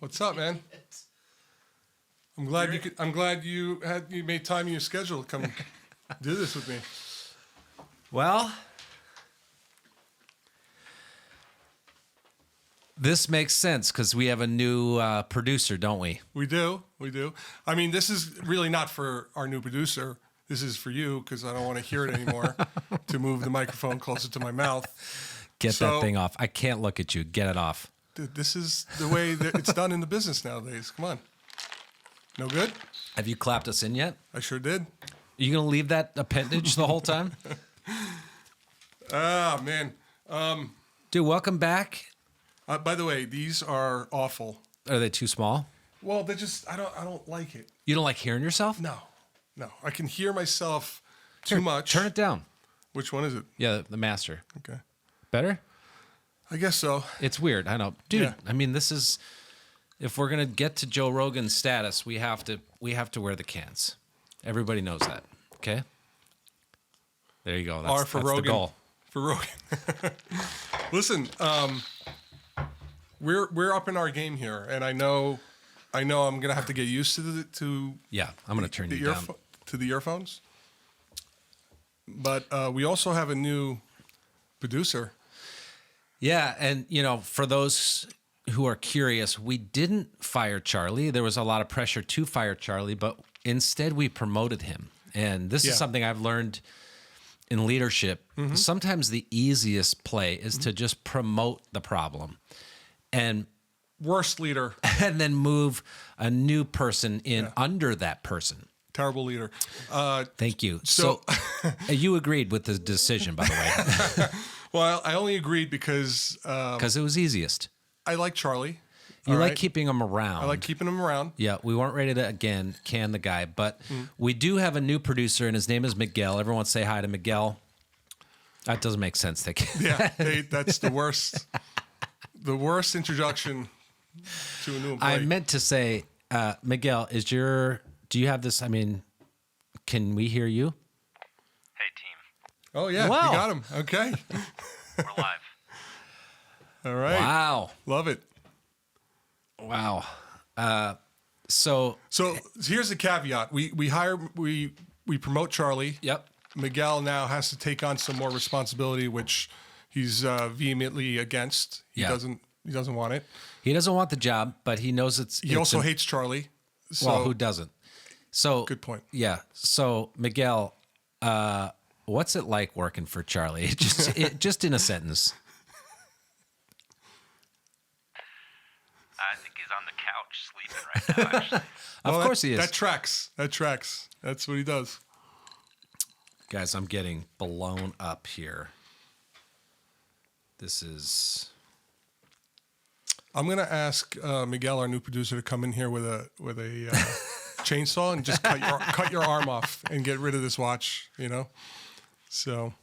What's up, man? I'm glad you made time in your schedule to come do this with me. Well, this makes sense because we have a new producer, don't we? We do. I mean, this is really not for our new producer. This is for you because I don't want to hear it anymore. To move the microphone closer to my mouth. Get that thing off. I can't look at you. Get it off. Dude, this is the way that it's done in the business nowadays. Come on. No good? Have you clapped us in yet? I sure did. Are you going to leave that appendage the whole time? Ah, man. Dude, welcome back. By the way, these are awful. Are they too small? Well, they're just, I don't like it. You don't like hearing yourself? No. I can hear myself too much. Turn it down. Which one is it? Yeah, the master. Okay. Better? I guess so. It's weird. I know. Dude, Yeah. I mean, this is, if we're going to get to Joe Rogan's status, we have to wear the cans. Everybody knows that. Okay? There you go. That's Rogan. the goal. For Rogan. Listen, we're up in our game here, and I know I'm gonna have to get used to Yeah, I'm gonna turn you down to the earphones. But we also have a new producer. Yeah, and for those who are curious, we didn't fire Charlie. There was a lot of pressure to fire Charlie, but instead we promoted him. And this is something I've learned in leadership. Mm-hmm. Sometimes the easiest play is to just promote the problem and worst leader, and then move a new person in under that person. Terrible leader. Thank you. So you agreed with the decision, by the way. Well, I only agreed because it was easiest. I like Charlie. You like keeping him around. I like keeping him around. Yeah, we weren't ready to, again, can the guy. But we do have a new producer, and his name is Miguel. Everyone say hi to Miguel. That doesn't make sense. That's the worst. The worst introduction to a new employee. I meant to say, Miguel, do you have this? I mean, can we hear you? Hey, team. Oh, yeah. Wow. You got him. Okay. We're live. All right. Wow. Love it. Wow. So here's the caveat. We promote Charlie. Yep. Miguel now has to take on some more responsibility, which he's vehemently against. He doesn't want it. He doesn't want the job, but he knows He also hates Charlie. So, well, who doesn't? So good point. Yeah. So Miguel, what's it like working for Charlie? Just in a sentence. I think he's on the couch sleeping right now, actually. Of course he is. That tracks. That's what he does. Guys, I'm getting blown up here. This is... I'm gonna ask Miguel, our new producer, to come in here with a chainsaw and just cut your arm off and get rid of this watch. So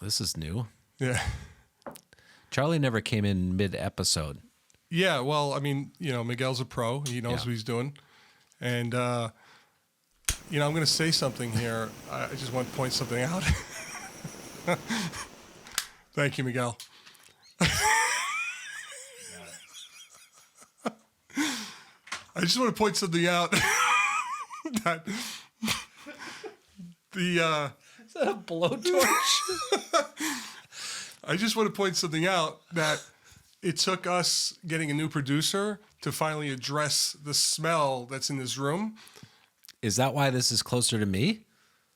this is new. Yeah. Charlie never came in mid-episode. Yeah, well, I mean, Miguel's a pro. He knows what he's doing. And, I'm going to say something here. I just want to point something out. Thank you, Miguel. I just want to point something out. That Is that a blowtorch? I just want to point something out that it took us getting a new producer to finally address the smell that's in this room. Is that why this is closer to me?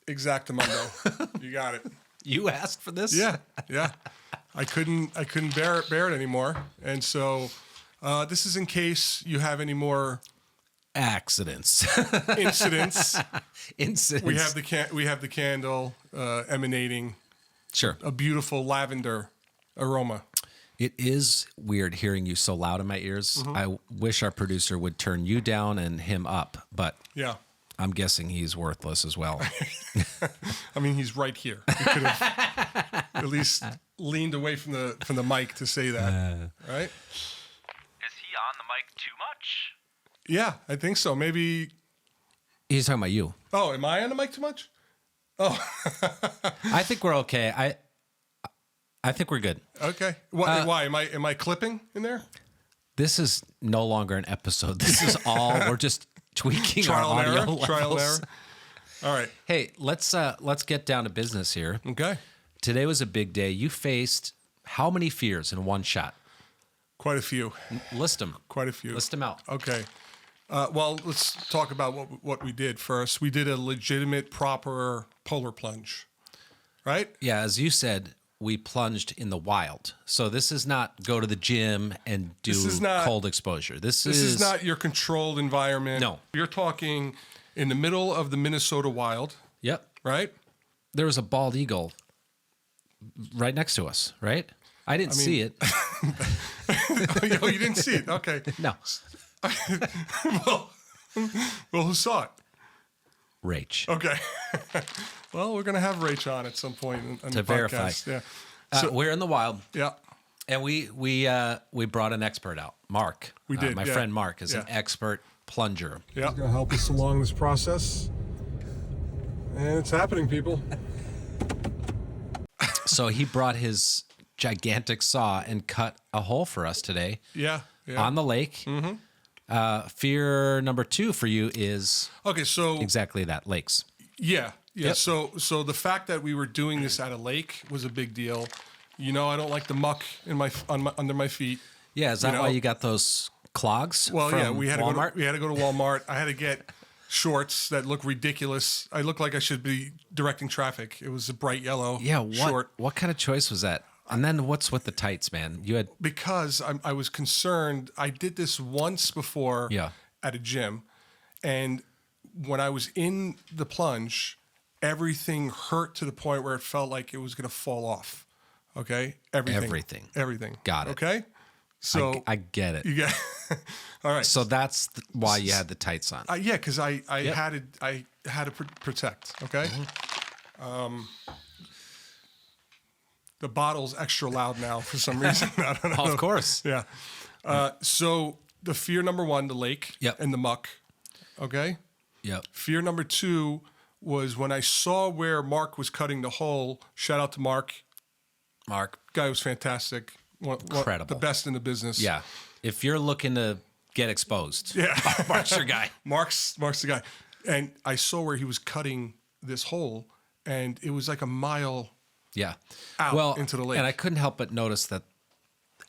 Exactamundo. You got it. You asked for this? Yeah. I couldn't bear it anymore. And so this is in case you have any more Accidents. incidents. Incidents. We have the candle emanating Sure. a beautiful lavender aroma. It is weird hearing you so loud in my ears. Mm-hmm. I wish our producer would turn you down and him up, but Yeah. I'm guessing he's worthless as well. I mean, he's right here. He could have at least leaned away from the mic to say that, right? Is he on the mic too much? Yeah, I think so. Maybe. He's talking about you. Oh, am I on the mic too much? Oh, I think we're okay. I think we're good. okay. Why? Am I clipping in there? This is no longer an episode. This is all we're just tweaking our audio levels. Trial and error. All right. Hey, let's get down to business here. Okay. Today was a big day. You faced how many fears in one shot? Quite a few. List them. Quite a few. List them out. Okay. Well, let's talk about what we did first. We did a legitimate, proper polar plunge, right? Yeah, as you said, we plunged in the wild. So this is not go to the gym and do cold exposure. This is not your controlled environment. No. You're talking in the middle of the Minnesota wild. Yep. Right? There was a bald eagle right next to us, right? I didn't see it. Oh, you didn't see it? Okay. No. well, who saw it? Rach. Okay. Well, we're going to have Rach on at some point in to the verify. podcast. Yeah. So we're in the wild. Yeah. And we brought an expert out, Mark. We did. My friend Mark is an expert plunger. Yeah. He's going to help us along this process. And it's happening, people. So he brought his gigantic saw and cut a hole for us today. Yeah. On the lake. Mm-hmm. Fear number 2 for you is exactly that, lakes. Yeah. Yep. So the fact that we were doing this at a lake was a big deal. You know, I don't like the muck under my feet. Yeah, is that why you got those clogs? Well, from yeah, we had Walmart? to go to Walmart. I had to get shorts that look ridiculous. I look like I should be directing traffic. It was a bright yellow. Yeah, short. What kind of choice was that? And then what's with the tights, man? You had because I was concerned. I did this once before at a gym, and when I was in the plunge, everything hurt to the point where it felt like it was going to fall off. Okay, everything. Got it. Okay, so I get it. You get all right. So that's why you had the tights on. Yeah, because I had to protect. Okay. Mm-hmm. The bottle's extra loud now for some reason. I don't know. Of course. Yeah. So the fear number 1, the lake and the muck. Okay. Yep. Fear number 2 was when I saw where Mark was cutting the hole. Shout out to Mark. Guy was fantastic. Incredible. The best in the business. Yeah. If you're looking to get exposed, Mark's your guy. Mark's the guy. And I saw where he was cutting this hole, and it was like a mile out into the lake. And I couldn't help but notice that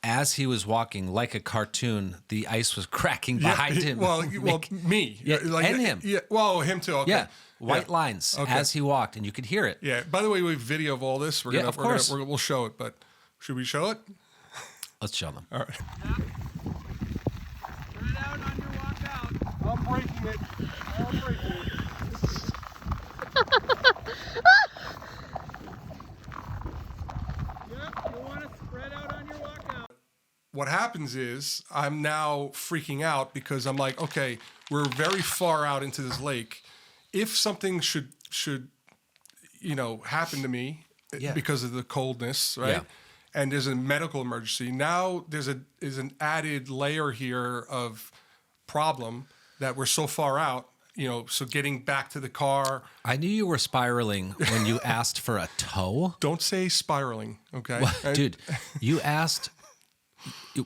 as he was walking like a cartoon, the ice was cracking behind him. Well, me. Yeah, and him. Yeah, well, him too. Okay. Yeah. White lines as he walked, and you could hear it. Yeah. By the way, we have video of all this. Of course. We'll show it, but should we show it? Let's show them. All right. Spread out on your walk out. I'm breaking it. Yep, you want to spread out on your walk out. What happens is I'm now freaking out because I'm like, okay, we're very far out into this lake. If something should happen to me because of the coldness, right? Yeah. And there's a medical emergency. Now there's an added layer here of problem that we're so far out, so getting back to the car. I knew you were spiraling when you asked for a tow. Don't say spiraling, okay? Dude, you asked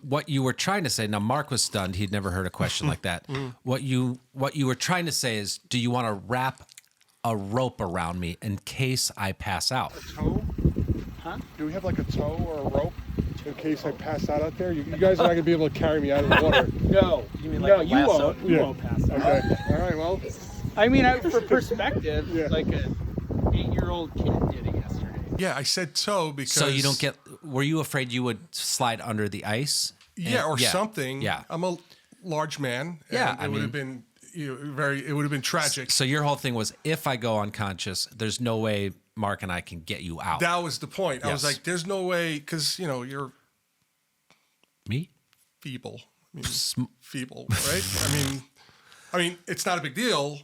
what you were trying to say. Now, Mark was stunned. He'd never heard a question like that. What you were trying to say is, do you want to wrap a rope around me in case I pass out? A tow? Huh? Do we have like a tow or a rope in case I pass out there? You guys are not going to be able to carry me out of the water. No. You mean like you won't. You won't pass out. Okay. All right, well. I mean, for perspective, like an 8-year-old kid did it yesterday. Yeah, I said tow because... So you don't get... Were you afraid you would slide under the ice? Something. Yeah. I'm a large man. Yeah, And it would have been it would have been tragic. So your whole thing was, if I go unconscious, there's no way Mark and I can get you out. That was the point. I was Yes. like, there's no way, because, you're Me? feeble. Feeble, right? I mean, it's not a big deal,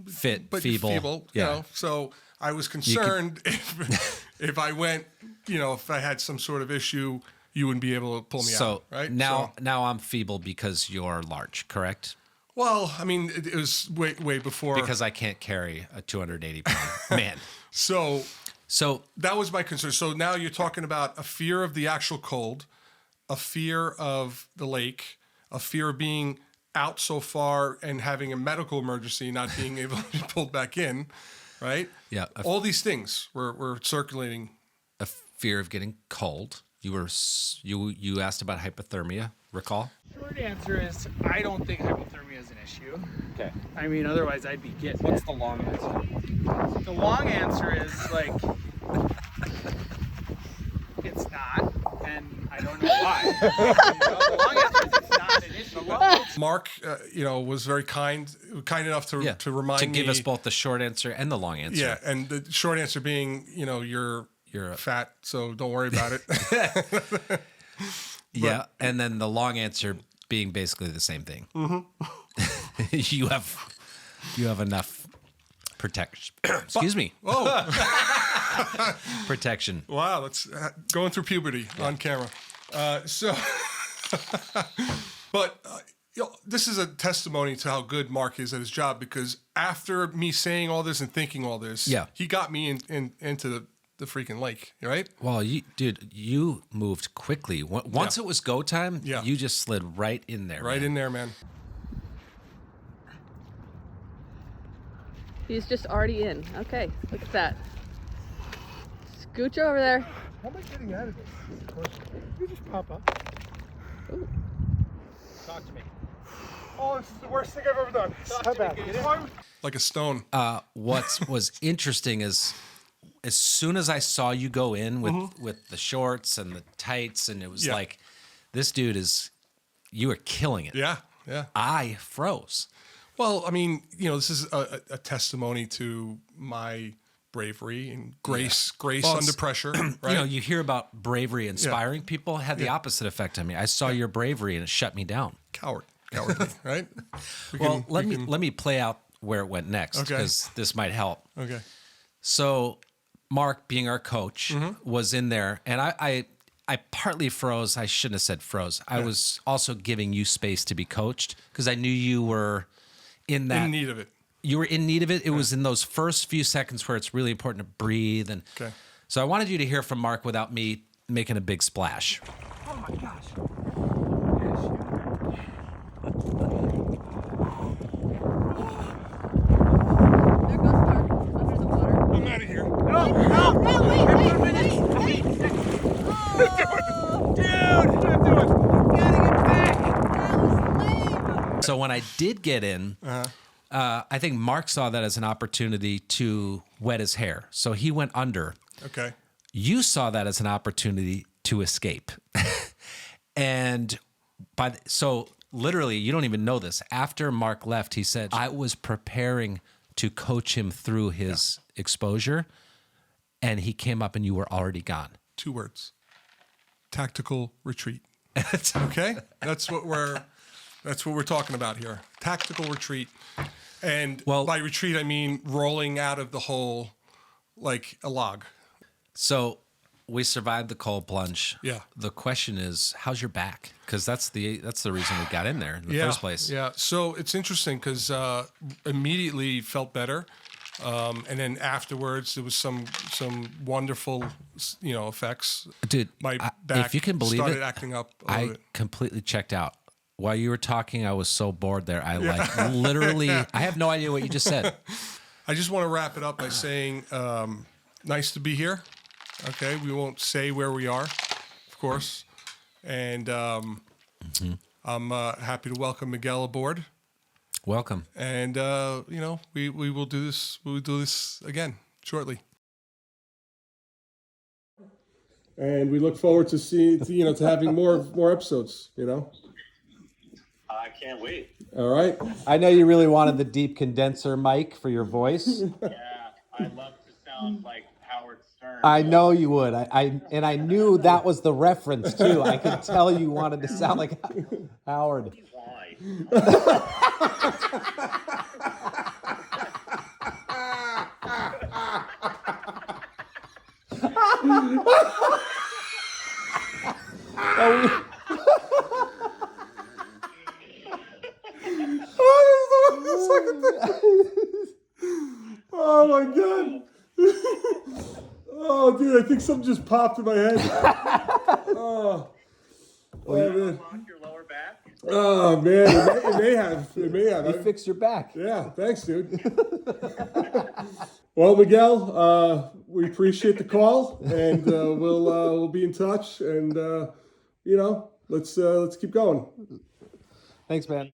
Fit, but feeble. you're feeble, Yeah. So I was concerned if I went, if I had some sort of issue, you wouldn't be able to pull me out, right? Now I'm feeble because you're large, correct? Well, I mean, it was way before. Because I can't carry a 280-pound man. So So that was my concern. So now you're talking about a fear of the actual cold, a fear of the lake, a fear of being out so far and having a medical emergency, not being able to be pulled back in, right? Yeah. All these things were circulating. A fear of getting cold. You asked about hypothermia, recall? Short answer is I don't think hypothermia is an issue. Okay. I mean, otherwise I'd be getting What's it. the long answer? The long answer is like it's not, and I don't know why. The long answer is it's not an issue. Mark, was very kind enough to remind me. To give us both the short answer and the long answer. Yeah, and the short answer being, you're fat, so don't worry about it. Yeah, and then the long answer being basically the same thing. Mm-hmm. you have enough protection. Excuse me. Oh, Protection. wow, that's going through puberty on camera. But this is a testimony to how good Mark is at his job, because after me saying all this and thinking all this, he got me into the freaking lake, right? Well, you moved quickly. Once it was go time, you just slid right in there. Right man. in there, man. He's just already in. Okay, look at that. Scooch over there. How am I getting out of this? You just pop up. Ooh. Talk to me. Oh, this is the worst thing I've ever done. How bad? Like a stone. What was interesting is, as soon as I saw you go in with the shorts and the tights, and it was like, this dude you are killing it. Yeah. I froze. Well, I mean, this is a testimony to my bravery and grace under pressure. Right? You hear about bravery inspiring people. It had the opposite effect on me. I saw your bravery and it shut me down. Cowardly, right? Let me play out where it went next, because this might help. Okay. So Mark, being our coach, was in there, and I partly froze. I shouldn't have said froze. I was also giving you space to be coached, because I knew you were in need of it. You were in need of it. It was in those first few seconds where it's really important to breathe. And so I wanted you to hear from Mark without me making a big splash. Oh my gosh. There goes Mark under the water. I'm out of here. No, wait. Dude, gotta get back. That was lame. So when I did get in, I think Mark saw that as an opportunity to wet his hair. So he went under. Okay. You saw that as an opportunity to escape. And so literally, you don't even know this. After Mark left, he said, I was preparing to coach him through his exposure, and he came up and you were already gone. 2 words. Tactical retreat. Okay? That's what we're talking about here. Tactical retreat. And by retreat, I mean rolling out of the hole like a log. So we survived the cold plunge. Yeah. The question is, how's your back? Because that's the reason we got in there in the first place. Yeah. So it's interesting because immediately felt better. And then afterwards, there was some wonderful, effects. Dude, my back if you can believe started it, acting up a I little bit. completely checked out. While you were talking, I was so bored there. I literally, I have no idea what you just said. I just want to wrap it up by saying, nice to be here. Okay. We won't say where we are, of course. And I'm happy to welcome Miguel aboard. Welcome. And, we will do this. We will do this again shortly. And we look forward to to having more episodes, I can't wait. All right. I know you really wanted the deep condenser mic for your voice. Yeah, I love to sound like Howard Stern. I know you would. I knew that was the reference too. I could tell you wanted to sound like Howard. Why? Oh my god! Oh, dude, I think something just popped in my head. Oh, Lock your lower back. Oh man, it may have. It may have. You fixed your back. Yeah, thanks, dude. Well, Miguel, we appreciate the call, and we'll be in touch. And let's keep going. Thanks, man.